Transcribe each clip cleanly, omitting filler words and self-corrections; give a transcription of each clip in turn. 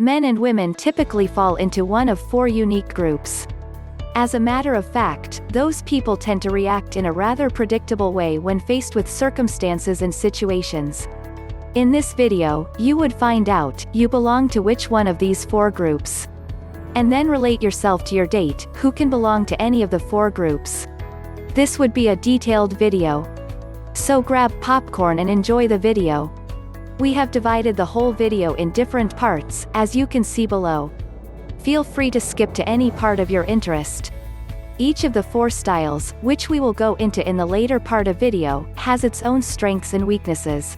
Men and women typically fall into one of four unique groups. As a matter of fact, those people tend to react in a rather predictable way when faced with circumstances and situations. In this video, you would find out you belong to which one of these four groups. And then relate yourself to your date, who can belong to any of the four groups. This would be a detailed video. So grab popcorn and enjoy the video. We have divided the whole video in different parts, as you can see below. Feel free to skip to any part of your interest. Each of the four styles, which we will go into in the later part of video, has its own strengths and weaknesses.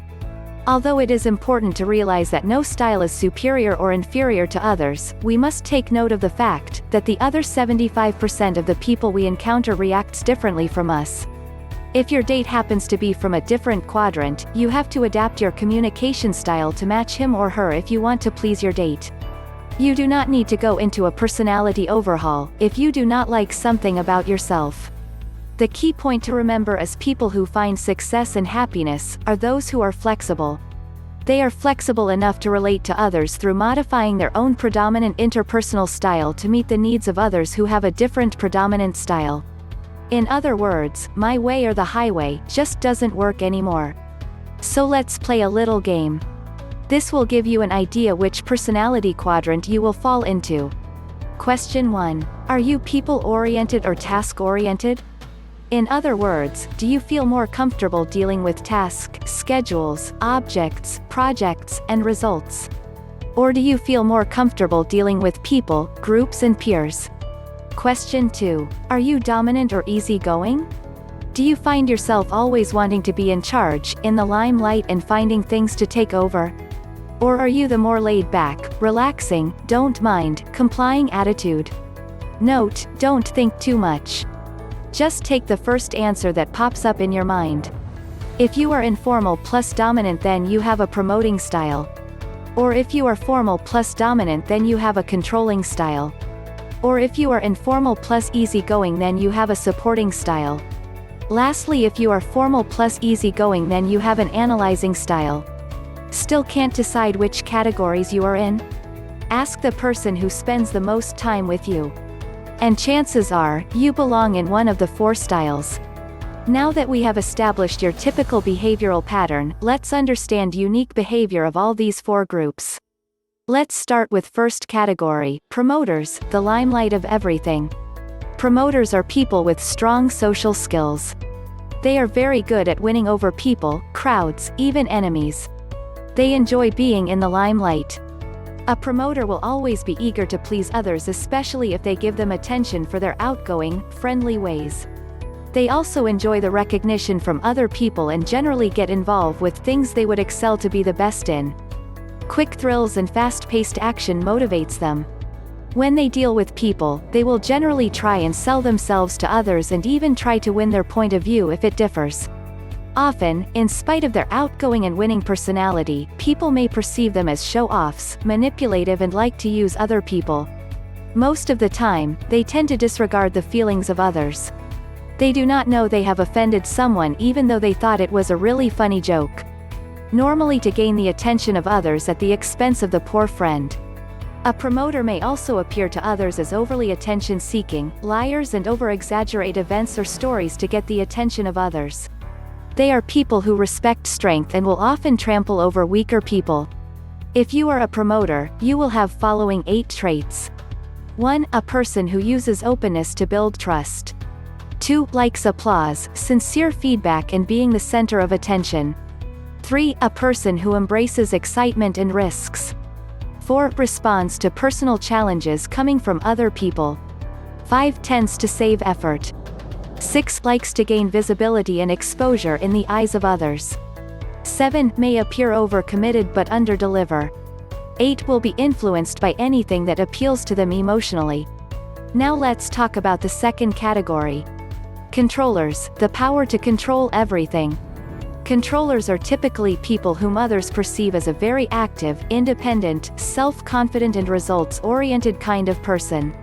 Although it is important to realize that no style is superior or inferior to others, we must take note of the fact that the other 75% of the people we encounter reacts differently from us. If your date happens to be from a different quadrant, you have to adapt your communication style to match him or her if you want to please your date. You do not need to go into a personality overhaul if you do not like something about yourself. The key point to remember is people who find success and happiness are those who are flexible. They are flexible enough to relate to others through modifying their own predominant interpersonal style to meet the needs of others who have a different predominant style. In other words, my way or the highway just doesn't work anymore. So let's play a little game. This will give you an idea which personality quadrant you will fall into. Question 1. Are you people-oriented or task-oriented? In other words, do you feel more comfortable dealing with tasks, schedules, objects, projects, and results? Or do you feel more comfortable dealing with people, groups and peers? Question 2. Are you dominant or easygoing? Do you find yourself always wanting to be in charge, in the limelight and finding things to take over? Or are you the more laid-back, relaxing, don't mind, complying attitude? Note, don't think too much. Just take the first answer that pops up in your mind. If you are informal plus dominant, then you have a promoting style. Or if you are formal plus dominant, then you have a controlling style. Or if you are informal plus easygoing, then you have a supporting style. Lastly, if you are formal plus easygoing, then you have an analyzing style. Still can't decide which categories you are in? Ask the person who spends the most time with you. And chances are, you belong in one of the four styles. Now that we have established your typical behavioral pattern, let's understand unique behavior of all these four groups. Let's start with first category, promoters, the limelight of everything. Promoters are people with strong social skills. They are very good at winning over people, crowds, even enemies. They enjoy being in the limelight. A promoter will always be eager to please others, especially if they give them attention for their outgoing, friendly ways. They also enjoy the recognition from other people and generally get involved with things they would excel to be the best in. Quick thrills and fast-paced action motivates them. When they deal with people, they will generally try and sell themselves to others and even try to win their point of view if it differs. Often, in spite of their outgoing and winning personality, people may perceive them as show-offs, manipulative and like to use other people. Most of the time, they tend to disregard the feelings of others. They do not know they have offended someone even though they thought it was a really funny joke. Normally to gain the attention of others at the expense of the poor friend. A promoter may also appear to others as overly attention-seeking, liars and over-exaggerate events or stories to get the attention of others. They are people who respect strength and will often trample over weaker people. If you are a promoter, you will have following 8 traits. 1. A person who uses openness to build trust. 2. Likes applause, sincere feedback and being the center of attention. 3. A person who embraces excitement and risks. 4. Responds to personal challenges coming from other people. 5. Tends to save effort. 6. Likes to gain visibility and exposure in the eyes of others. 7. May appear overcommitted but underdeliver. 8. Will be influenced by anything that appeals to them emotionally. Now let's talk about the second category. Controllers, the power to control everything. Controllers are typically people whom others perceive as a very active, independent, self-confident and results-oriented kind of person.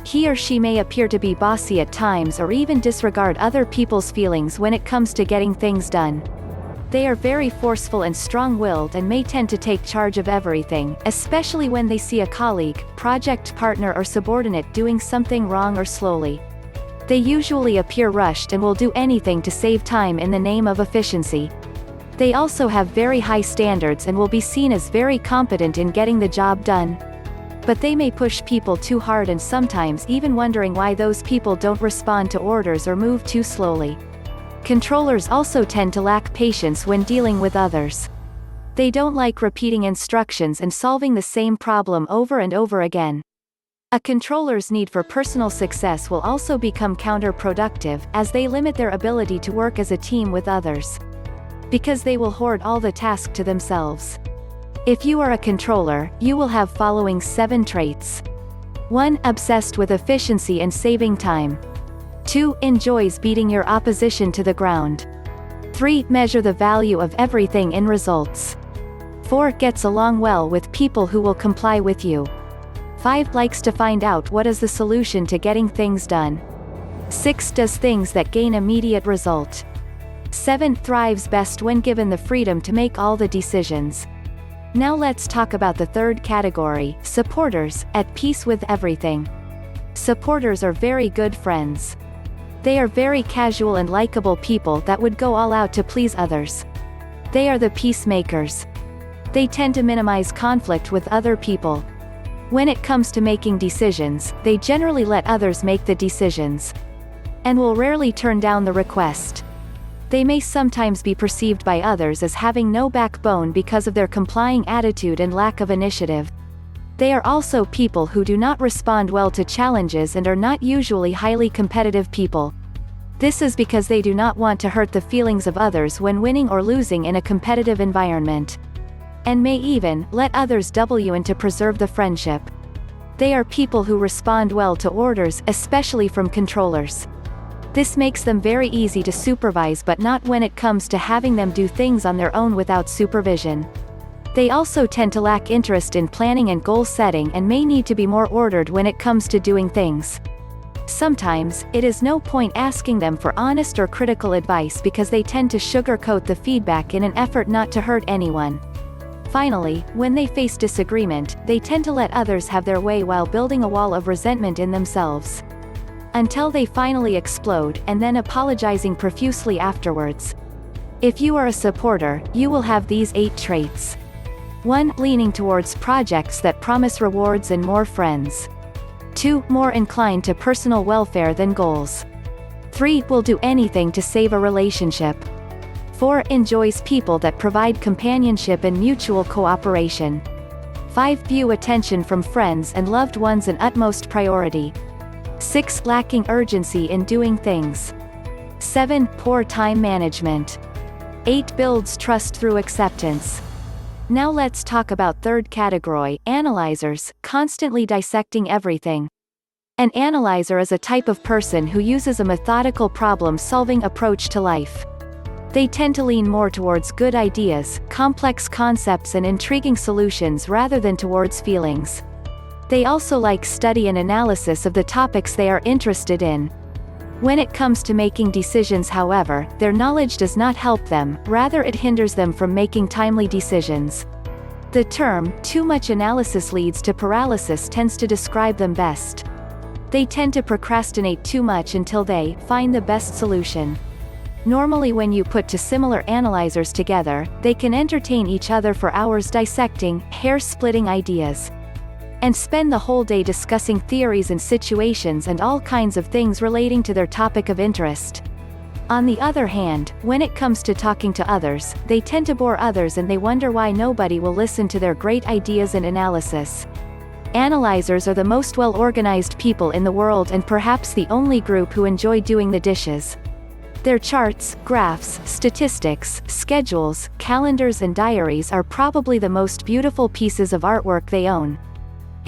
He or she may appear to be bossy at times or even disregard other people's feelings when it comes to getting things done. They are very forceful and strong-willed and may tend to take charge of everything, especially when they see a colleague, project partner or subordinate doing something wrong or slowly. They usually appear rushed and will do anything to save time in the name of efficiency. They also have very high standards and will be seen as very competent in getting the job done. But they may push people too hard and sometimes even wondering why those people don't respond to orders or move too slowly. Controllers also tend to lack patience when dealing with others. They don't like repeating instructions and solving the same problem over and over again. A controller's need for personal success will also become counterproductive, as they limit their ability to work as a team with others. Because they will hoard all the tasks to themselves. If you are a controller, you will have following 7 traits. 1. Obsessed with efficiency and saving time. 2. Enjoys beating your opposition to the ground. 3. Measure the value of everything in results. 4. Gets along well with people who will comply with you. 5. Likes to find out what is the solution to getting things done. 6. Does things that gain immediate result. 7. Thrives best when given the freedom to make all the decisions. Now let's talk about the third category, supporters, at peace with everything. Supporters are very good friends. They are very casual and likable people that would go all out to please others. They are the peacemakers. They tend to minimize conflict with other people. When it comes to making decisions, they generally let others make the decisions. And will rarely turn down the request. They may sometimes be perceived by others as having no backbone because of their complying attitude and lack of initiative. They are also people who do not respond well to challenges and are not usually highly competitive people. This is because they do not want to hurt the feelings of others when winning or losing in a competitive environment. And may even let others double in to preserve the friendship. They are people who respond well to orders, especially from controllers. This makes them very easy to supervise, but not when it comes to having them do things on their own without supervision. They also tend to lack interest in planning and goal setting and may need to be more ordered when it comes to doing things. Sometimes, it is no point asking them for honest or critical advice because they tend to sugarcoat the feedback in an effort not to hurt anyone. Finally, when they face disagreement, they tend to let others have their way while building a wall of resentment in themselves. Until they finally explode, and then apologizing profusely afterwards. If you are a supporter, you will have these 8 traits. 1. Leaning towards projects that promise rewards and more friends. 2. More inclined to personal welfare than goals. 3. Will do anything to save a relationship. 4. Enjoys people that provide companionship and mutual cooperation. 5. View attention from friends and loved ones an utmost priority. 6. Lacking urgency in doing things. 7. Poor time management. 8. Builds trust through acceptance. Now let's talk about third category, analyzers, constantly dissecting everything. An analyzer is a type of person who uses a methodical problem-solving approach to life. They tend to lean more towards good ideas, complex concepts and intriguing solutions rather than towards feelings. They also like study and analysis of the topics they are interested in. When it comes to making decisions, however, their knowledge does not help them, rather it hinders them from making timely decisions. The term, too much analysis leads to paralysis, tends to describe them best. They tend to procrastinate too much until they find the best solution. Normally when you put two similar analyzers together, they can entertain each other for hours dissecting, hair-splitting ideas. And spend the whole day discussing theories and situations and all kinds of things relating to their topic of interest. On the other hand, when it comes to talking to others, they tend to bore others and they wonder why nobody will listen to their great ideas and analysis. Analyzers are the most well-organized people in the world and perhaps the only group who enjoy doing the dishes. Their charts, graphs, statistics, schedules, calendars and diaries are probably the most beautiful pieces of artwork they own.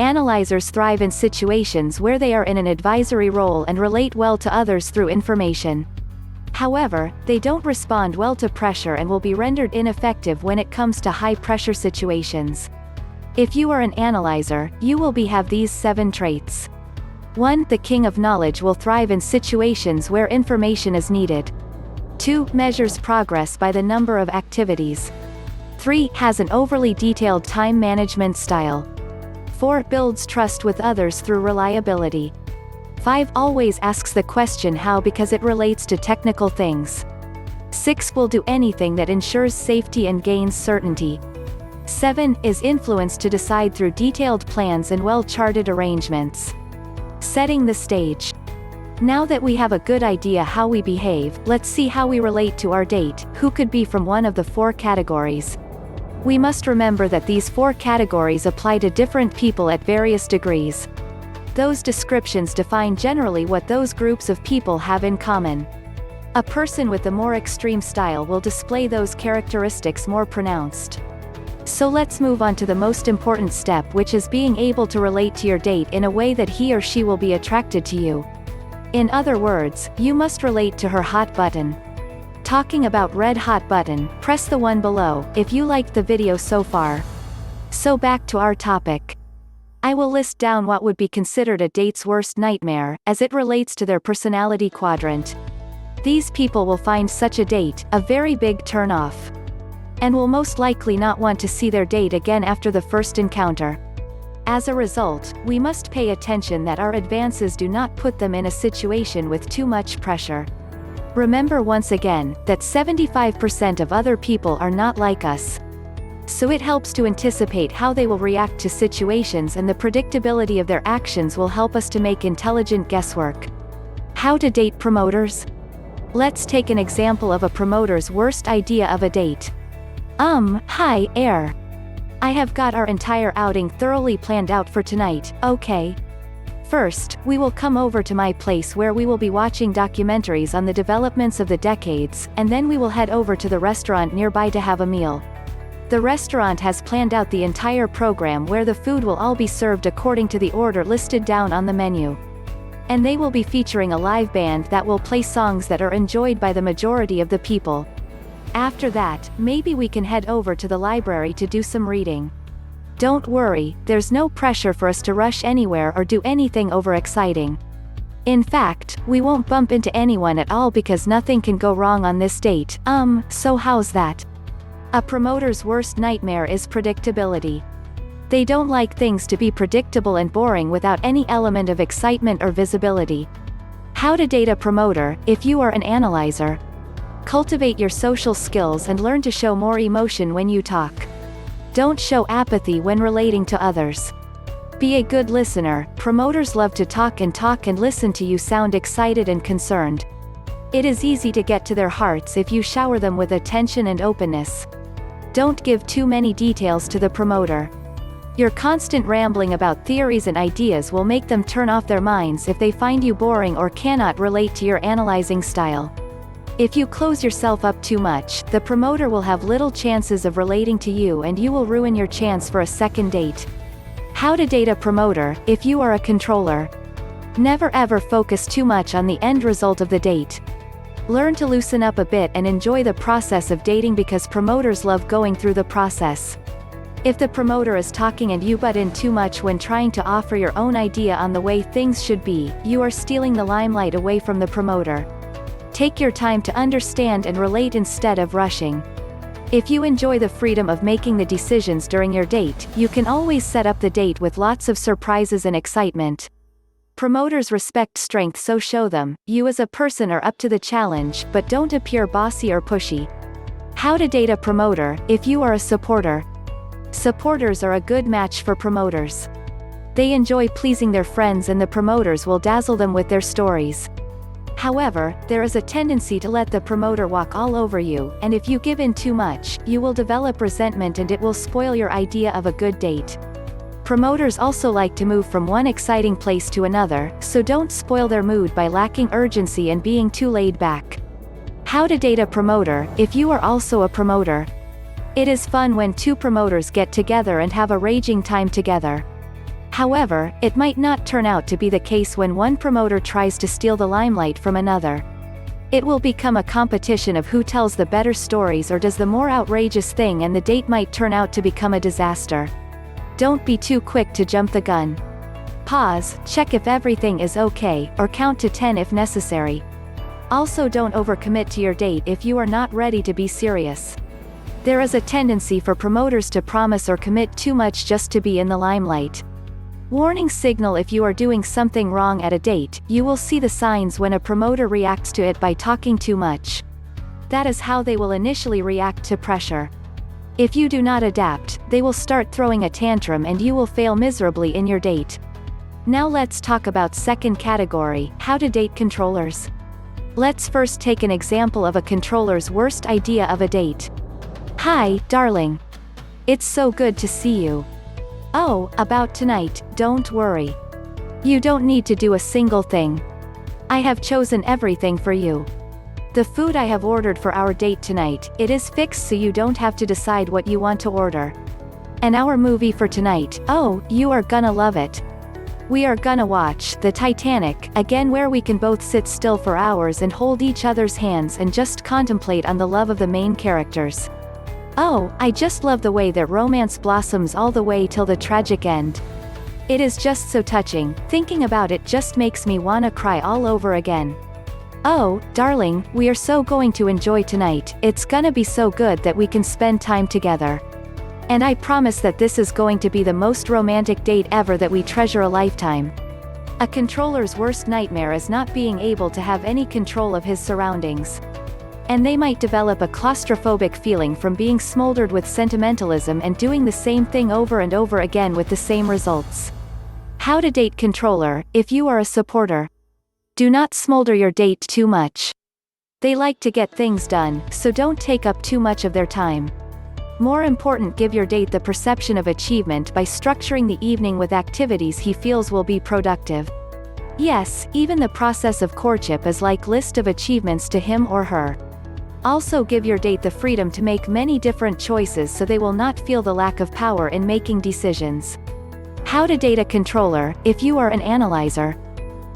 Analyzers thrive in situations where they are in an advisory role and relate well to others through information. However, they don't respond well to pressure and will be rendered ineffective when it comes to high-pressure situations. If you are an analyzer, you will have these 7 traits. 1. The king of knowledge will thrive in situations where information is needed. 2. Measures progress by the number of activities. 3. Has an overly detailed time management style. 4. Builds trust with others through reliability. 5. Always asks the question how because it relates to technical things. 6. Will do anything that ensures safety and gains certainty. 7. Is influenced to decide through detailed plans and well-charted arrangements. Setting the stage. Now that we have a good idea how we behave, let's see how we relate to our date, who could be from one of the 4 categories. We must remember that these 4 categories apply to different people at various degrees. Those descriptions define generally what those groups of people have in common. A person with the more extreme style will display those characteristics more pronounced. So let's move on to the most important step, which is being able to relate to your date in a way that he or she will be attracted to you. In other words, you must relate to her hot button. Talking about red hot button, press the one below, if you liked the video so far. So back to our topic. I will list down what would be considered a date's worst nightmare, as it relates to their personality quadrant. These people will find such a date a very big turn-off, and will most likely not want to see their date again after the first encounter. As a result, we must pay attention that our advances do not put them in a situation with too much pressure. Remember once again, that 75% of other people are not like us. So it helps to anticipate how they will react to situations, and the predictability of their actions will help us to make intelligent guesswork. How to date promoters? Let's take an example of a promoter's worst idea of a date. Hi, Air. I have got our entire outing thoroughly planned out for tonight, okay? First, we will come over to my place where we will be watching documentaries on the developments of the decades, and then we will head over to the restaurant nearby to have a meal. The restaurant has planned out the entire program where the food will all be served according to the order listed down on the menu. And they will be featuring a live band that will play songs that are enjoyed by the majority of the people. After that, maybe we can head over to the library to do some reading. Don't worry, there's no pressure for us to rush anywhere or do anything overexciting. In fact, we won't bump into anyone at all because nothing can go wrong on this date. So how's that? A promoter's worst nightmare is predictability. They don't like things to be predictable and boring without any element of excitement or visibility. How to date a promoter, if you are an analyzer. Cultivate your social skills and learn to show more emotion when you talk. Don't show apathy when relating to others. Be a good listener. Promoters love to talk and listen to you sound excited and concerned. It is easy to get to their hearts if you shower them with attention and openness. Don't give too many details to the promoter. Your constant rambling about theories and ideas will make them turn off their minds if they find you boring or cannot relate to your analyzing style. If you close yourself up too much, the promoter will have little chances of relating to you and you will ruin your chance for a second date. How to date a promoter, if you are a controller. Never ever focus too much on the end result of the date. Learn to loosen up a bit and enjoy the process of dating because promoters love going through the process. If the promoter is talking and you butt in too much when trying to offer your own idea on the way things should be, you are stealing the limelight away from the promoter. Take your time to understand and relate instead of rushing. If you enjoy the freedom of making the decisions during your date, you can always set up the date with lots of surprises and excitement. Promoters respect strength, so show them you as a person are up to the challenge, but don't appear bossy or pushy. How to date a promoter, if you are a supporter. Supporters are a good match for promoters. They enjoy pleasing their friends and the promoters will dazzle them with their stories. However, there is a tendency to let the promoter walk all over you, and if you give in too much, you will develop resentment and it will spoil your idea of a good date. Promoters also like to move from one exciting place to another, so don't spoil their mood by lacking urgency and being too laid back. How to date a promoter, if you are also a promoter. It is fun when two promoters get together and have a raging time together. However, it might not turn out to be the case when one promoter tries to steal the limelight from another. It will become a competition of who tells the better stories or does the more outrageous thing, and the date might turn out to become a disaster. Don't be too quick to jump the gun. Pause, check if everything is okay, or count to 10 if necessary. Also, don't overcommit to your date if you are not ready to be serious. There is a tendency for promoters to promise or commit too much just to be in the limelight. Warning signal: if you are doing something wrong at a date, you will see the signs when a promoter reacts to it by talking too much. That is how they will initially react to pressure. If you do not adapt, they will start throwing a tantrum and you will fail miserably in your date. Now let's talk about second category, how to date controllers. Let's first take an example of a controller's worst idea of a date. Hi, darling. It's so good to see you. Oh, about tonight, don't worry. You don't need to do a single thing. I have chosen everything for you. The food I have ordered for our date tonight, it is fixed so you don't have to decide what you want to order. And our movie for tonight, oh, you are gonna love it. We are gonna watch The Titanic, again, where we can both sit still for hours and hold each other's hands and just contemplate on the love of the main characters. Oh, I just love the way that romance blossoms all the way till the tragic end. It is just so touching, thinking about it just makes me wanna cry all over again. Oh, darling, we are so going to enjoy tonight, it's gonna be so good that we can spend time together. And I promise that this is going to be the most romantic date ever, that we treasure a lifetime. A controller's worst nightmare is not being able to have any control of his surroundings. And they might develop a claustrophobic feeling from being smoldered with sentimentalism and doing the same thing over and over again with the same results. How to date controller: if you are a supporter, do not smolder your date too much. They like to get things done, so don't take up too much of their time. More important, give your date the perception of achievement by structuring the evening with activities he feels will be productive. Yes, even the process of courtship is like list of achievements to him or her. Also, give your date the freedom to make many different choices so they will not feel the lack of power in making decisions. How to date a controller: if you are an analyzer.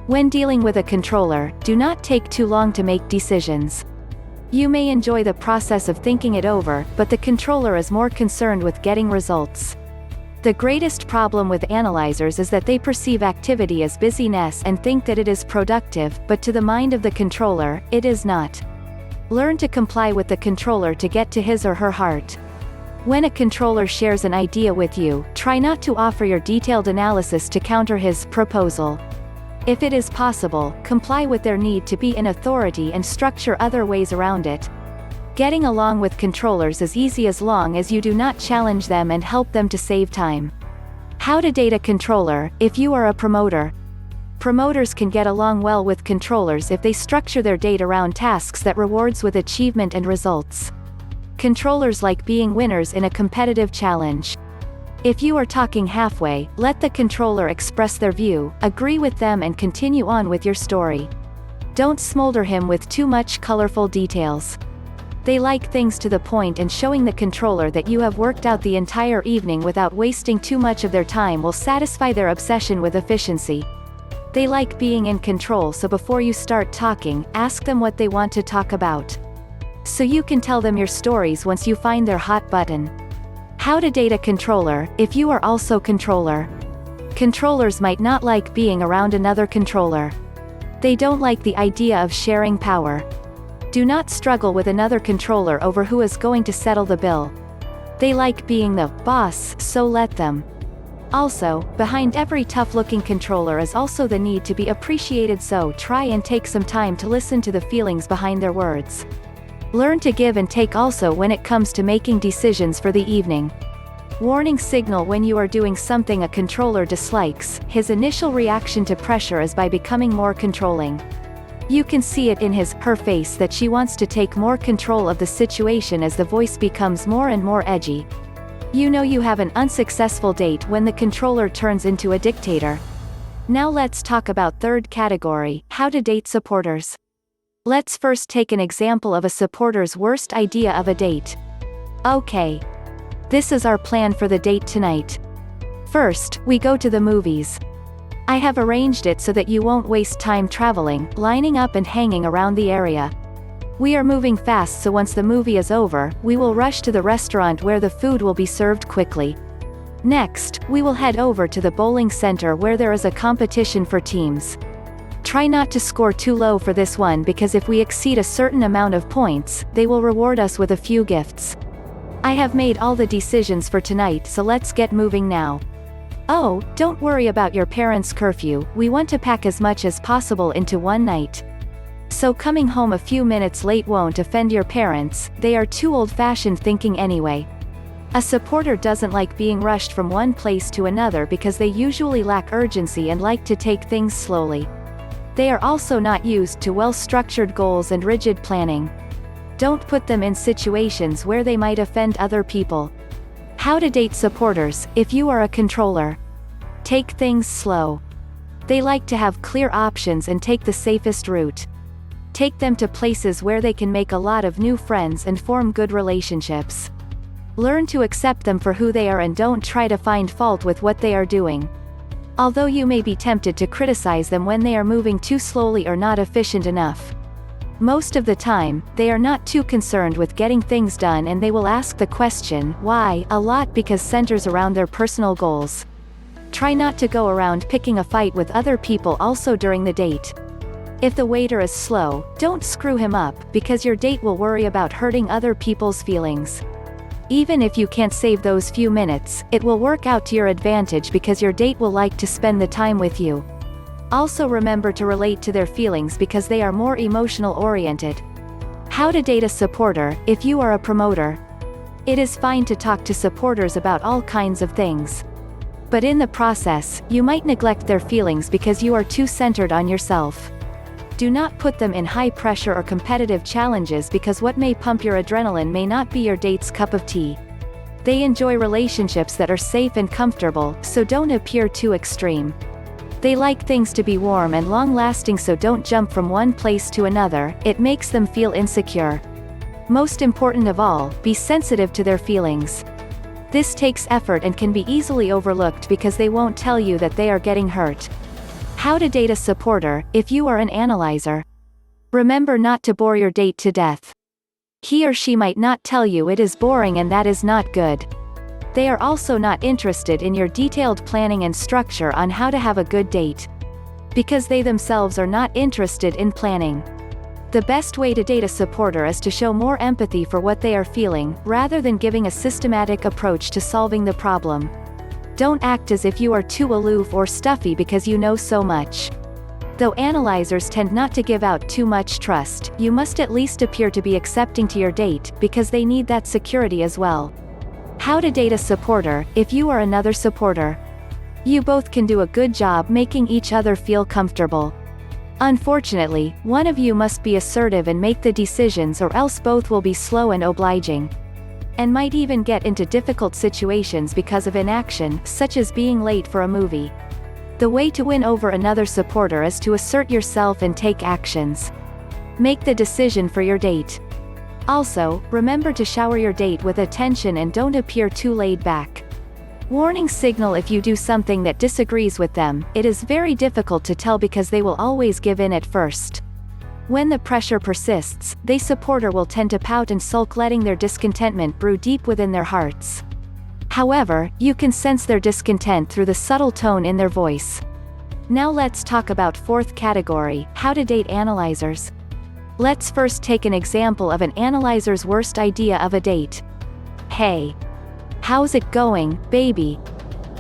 When dealing with a controller, do not take too long to make decisions. You may enjoy the process of thinking it over, but the controller is more concerned with getting results. The greatest problem with analyzers is that they perceive activity as busyness and think that it is productive, but to the mind of the controller, it is not. Learn to comply with the controller to get to his or her heart. When a controller shares an idea with you, try not to offer your detailed analysis to counter his proposal. If it is possible, comply with their need to be in authority and structure other ways around it. Getting along with controllers is easy as long as you do not challenge them and help them to save time. How to date a controller: if you are a promoter. Promoters can get along well with controllers if they structure their date around tasks that rewards with achievement and results. Controllers like being winners in a competitive challenge. If you are talking halfway, let the controller express their view, agree with them and continue on with your story. Don't smolder him with too much colorful details. They like things to the point, and showing the controller that you have worked out the entire evening without wasting too much of their time will satisfy their obsession with efficiency. They like being in control, so before you start talking, ask them what they want to talk about. So you can tell them your stories once you find their hot button. How to date a controller: if you are also controller. Controllers might not like being around another controller. They don't like the idea of sharing power. Do not struggle with another controller over who is going to settle the bill. They like being the boss, so let them. Also, behind every tough-looking controller is also the need to be appreciated, so try and take some time to listen to the feelings behind their words. Learn to give and take also when it comes to making decisions for the evening. Warning signal: when you are doing something a controller dislikes, his initial reaction to pressure is by becoming more controlling. You can see it in her face that she wants to take more control of the situation as the voice becomes more and more edgy. You know you have an unsuccessful date when the controller turns into a dictator. Now let's talk about third category, how to date supporters. Let's first take an example of a supporter's worst idea of a date. Okay. This is our plan for the date tonight. First, we go to the movies. I have arranged it so that you won't waste time traveling, lining up and hanging around the area. We are moving fast, so once the movie is over, we will rush to the restaurant where the food will be served quickly. Next, we will head over to the bowling center where there is a competition for teams. Try not to score too low for this one because if we exceed a certain amount of points, they will reward us with a few gifts. I have made all the decisions for tonight, so let's get moving now. Oh, don't worry about your parents' curfew, we want to pack as much as possible into one night. So coming home a few minutes late won't offend your parents, they are too old-fashioned thinking anyway. A supporter doesn't like being rushed from one place to another because they usually lack urgency and like to take things slowly. They are also not used to well-structured goals and rigid planning. Don't put them in situations where they might offend other people. How to date supporters, if you are a controller. Take things slow. They like to have clear options and take the safest route. Take them to places where they can make a lot of new friends and form good relationships. Learn to accept them for who they are and don't try to find fault with what they are doing. Although you may be tempted to criticize them when they are moving too slowly or not efficient enough. Most of the time, they are not too concerned with getting things done and they will ask the question, why, a lot because centers around their personal goals. Try not to go around picking a fight with other people also during the date. If the waiter is slow, don't screw him up, because your date will worry about hurting other people's feelings. Even if you can't save those few minutes, it will work out to your advantage because your date will like to spend the time with you. Also remember to relate to their feelings because they are more emotional oriented. How to date a supporter, if you are a promoter. It is fine to talk to supporters about all kinds of things. But in the process, you might neglect their feelings because you are too centered on yourself. Do not put them in high pressure or competitive challenges because what may pump your adrenaline may not be your date's cup of tea. They enjoy relationships that are safe and comfortable, so don't appear too extreme. They like things to be warm and long-lasting, so don't jump from one place to another, it makes them feel insecure. Most important of all, be sensitive to their feelings. This takes effort and can be easily overlooked because they won't tell you that they are getting hurt. How to date a supporter, if you are an analyzer. Remember not to bore your date to death. He or she might not tell you it is boring, and that is not good. They are also not interested in your detailed planning and structure on how to have a good date. Because they themselves are not interested in planning. The best way to date a supporter is to show more empathy for what they are feeling, rather than giving a systematic approach to solving the problem. Don't act as if you are too aloof or stuffy because you know so much. Though analyzers tend not to give out too much trust, you must at least appear to be accepting to your date, because they need that security as well. How to date a supporter, if you are another supporter. You both can do a good job making each other feel comfortable. Unfortunately, one of you must be assertive and make the decisions, or else both will be slow and obliging. And might even get into difficult situations because of inaction, such as being late for a movie. The way to win over another supporter is to assert yourself and take actions. Make the decision for your date. Also, remember to shower your date with attention and don't appear too laid back. Warning signal if you do something that disagrees with them. It is very difficult to tell because they will always give in at first. When the pressure persists, the supporter will tend to pout and sulk, letting their discontentment brew deep within their hearts. However, you can sense their discontent through the subtle tone in their voice. Now let's talk about fourth category, how to date analyzers. Let's first take an example of an analyzer's worst idea of a date. Hey. How's it going, baby?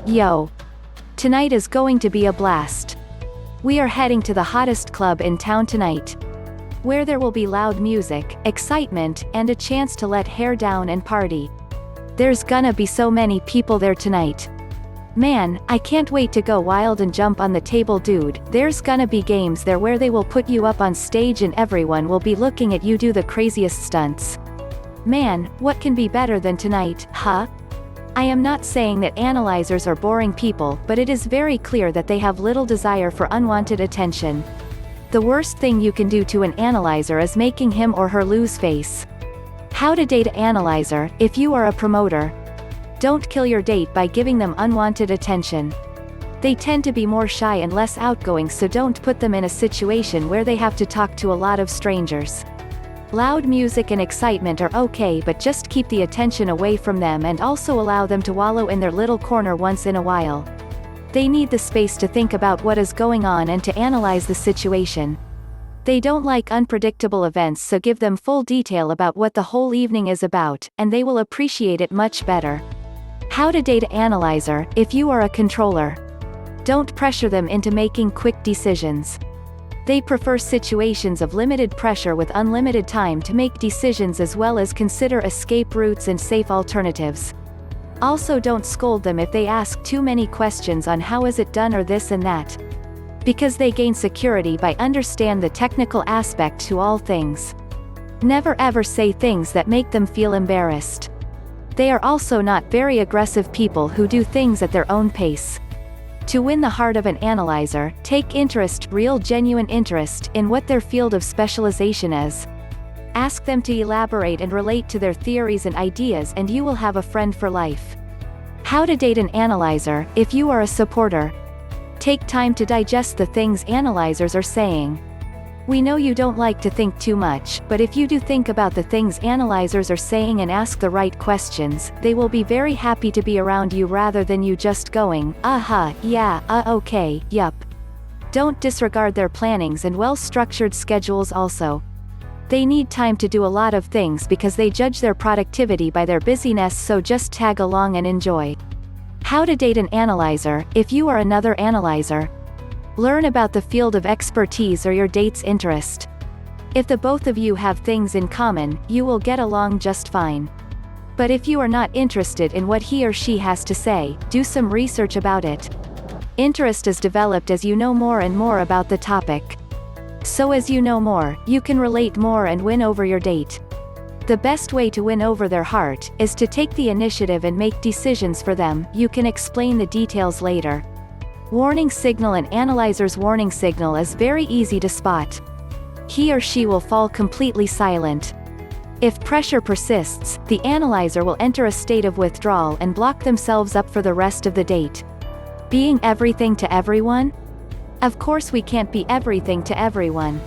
Yo. Tonight is going to be a blast. We are heading to the hottest club in town tonight, where there will be loud music, excitement, and a chance to let hair down and party. There's gonna be so many people there tonight. Man, I can't wait to go wild and jump on the table, dude. There's gonna be games there where they will put you up on stage and everyone will be looking at you do the craziest stunts. Man, what can be better than tonight, huh? I am not saying that analyzers are boring people, but it is very clear that they have little desire for unwanted attention. The worst thing you can do to an analyzer is making him or her lose face. How to date an analyzer, if you are a promoter. Don't kill your date by giving them unwanted attention. They tend to be more shy and less outgoing, so don't put them in a situation where they have to talk to a lot of strangers. Loud music and excitement are okay, but just keep the attention away from them and also allow them to wallow in their little corner once in a while. They need the space to think about what is going on and to analyze the situation. They don't like unpredictable events, so give them full detail about what the whole evening is about, and they will appreciate it much better. How to date an analyzer. If you are a controller, don't pressure them into making quick decisions. They prefer situations of limited pressure with unlimited time to make decisions, as well as consider escape routes and safe alternatives. Also, don't scold them if they ask too many questions on how is it done or this and that. Because they gain security by understand the technical aspect to all things. Never ever say things that make them feel embarrassed. They are also not very aggressive people who do things at their own pace. To win the heart of an analyzer, take interest, real genuine interest, in what their field of specialization is. Ask them to elaborate and relate to their theories and ideas, and you will have a friend for life. How to date an analyzer. If you are a supporter, take time to digest the things analyzers are saying. We know you don't like to think too much, but if you do think about the things analyzers are saying and ask the right questions, they will be very happy to be around you rather than you just going, yeah, okay, yup. Don't disregard their plannings and well-structured schedules also. They need time to do a lot of things because they judge their productivity by their busyness, so just tag along and enjoy. How to date an analyzer. If you are another analyzer, learn about the field of expertise or your date's interest. If the both of you have things in common, you will get along just fine. But if you are not interested in what he or she has to say, do some research about it. Interest is developed as you know more and more about the topic. So as you know more, you can relate more and win over your date. The best way to win over their heart is to take the initiative and make decisions for them. You can explain the details later. Warning signal. An analyzer's warning signal is very easy to spot. He or she will fall completely silent. If pressure persists, the analyzer will enter a state of withdrawal and block themselves up for the rest of the date. Being everything to everyone? Of course we can't be everything to everyone.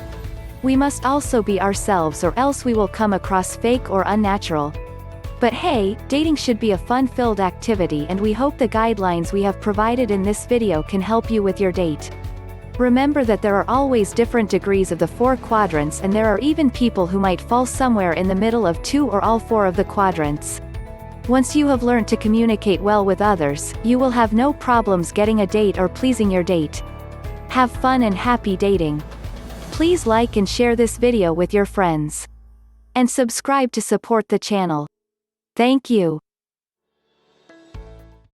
We must also be ourselves, or else we will come across fake or unnatural. But hey, dating should be a fun-filled activity, and we hope the guidelines we have provided in this video can help you with your date. Remember that there are always different degrees of the 4 quadrants, and there are even people who might fall somewhere in the middle of 2 or all 4 of the quadrants. Once you have learned to communicate well with others, you will have no problems getting a date or pleasing your date. Have fun and happy dating. Please like and share this video with your friends. And subscribe to support the channel. Thank you.